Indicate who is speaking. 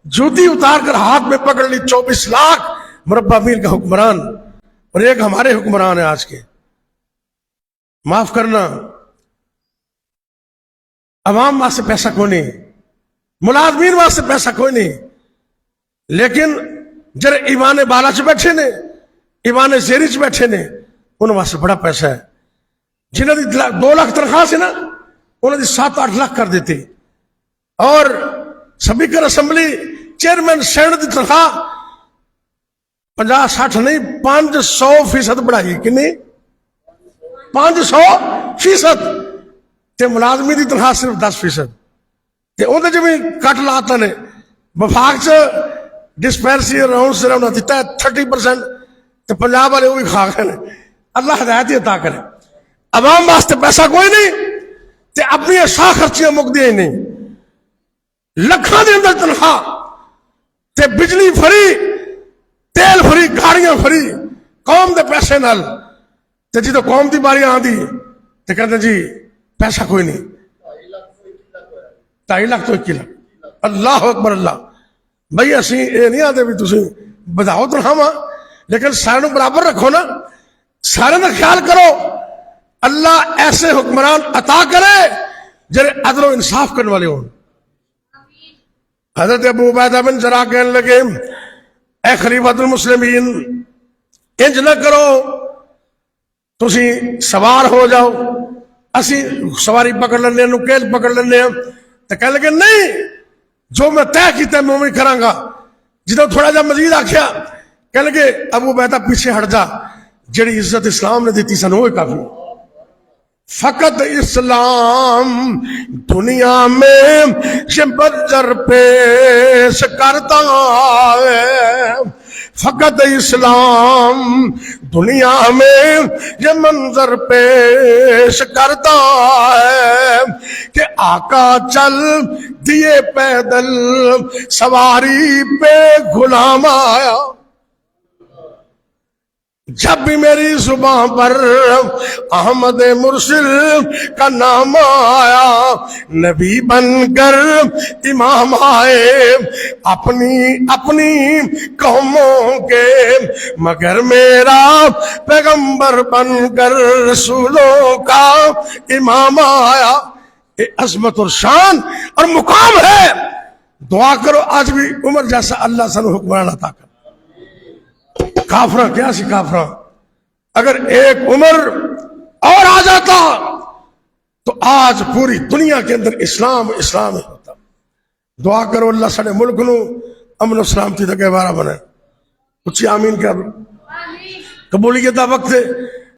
Speaker 1: जूती उतार कर हाथ में पकड़ ली 24 लाख मुरब्बा मील का हुक्मरान, और एक हमारे हुक्मरान है आज के। माफ करना, अवाम वास्ते पैसा कोई नहीं, मुलाजमीन वास्ते पैसा कोई नहीं, लेकिन जरे ईमान बाला च बैठे ने, ईमान जेरी च बैठे ने, उन्होंने वास्ते बड़ा पैसा है। जिन्हों की 2 लाख तनख्वाह से ना, उन्होंने 7-8 लाख कर देती। और स्पीकर असम्बली, चेयरमैन, सेनेट की तनख्वाह 50-60 नहीं 500% बढ़ाई। कितनी? 500%। ते मुलाजमी की तनख्वाह सिर्फ 10%। ते उहदे च भी कट लाता ने। वफाक च डिस्पैरिटी अराउंड सिर्फ उन्हें दिता है 30%, ते पंजाब वाले वो भी खा गए। अल्लाह हिदायत ही अता करे। अवाम वास्ते पैसा कोई नहीं, ते अपनी शाह खर्चियां मुकदियां ही नहीं। लखां दे अंदर तनख्वाह, ते बिजली फ्री, तेल फ्री, गाड़ियां फ्री, कौम के पैसे नाल। ते जो कौम की बारी आती तो कहते जी पैसा कोई नहीं। 2.5 लाख तो 1 लाख। अल्लाह अकबर अल्लाह। भाई असी ये नहीं आते भी तुम बढ़ाओ तनख्वाह, लेकिन सारे बराबर रखो ना, सारे का ख्याल करो। अल्लाह ऐसे हुक्मरान अता करे जरे अदल और इंसाफ करने वाले हो। हजरत अबू उबैदा बिन जर्राह कहने लगे, ए खलीफतुल मुस्लिमीन, इंज न करो, तुसी सवार हो जाओ, असी सवारी पकड़ लेने, नुकेल पकड़ लेने। तो कह लगे नहीं, जो मैं तय किया मैं वही करांगा। जो थोड़ा जा मजीद आख्या, कह लगे अबू उबैदा पीछे हट जा, जिहड़ी इज्जत इस्लाम ने दी सन वो काफी। फकत इस्लाम दुनिया में ये मंजर पेश करता है, फकत इस्लाम दुनिया में ये मंजर पेश करता है कि आका चल दिए पैदल सवारी पे गुलाम आया। जब भी मेरी जुबान पर अहमद मुर्शिद का नाम आया, नबी बनकर इमाम आए अपनी अपनी कौमों के, मगर मेरा पैगंबर बनकर रसूलों का इमाम आया। ये अजमत और शान और मुकाम है। दुआ करो आज भी उमर जैसा अल्लाह सन हुक्मरान अता कर। काफरा क्या सी काफरा, अगर एक उमर और आ जाता तो आज पूरी दुनिया के अंदर इस्लाम इस्लाम ही होता। दुआ करो अल्लाह साडे मुल्क नू अमन और सलामती दा गहवारा बने। उच्ची आमीन कर। कबूलियत दा वक्त है।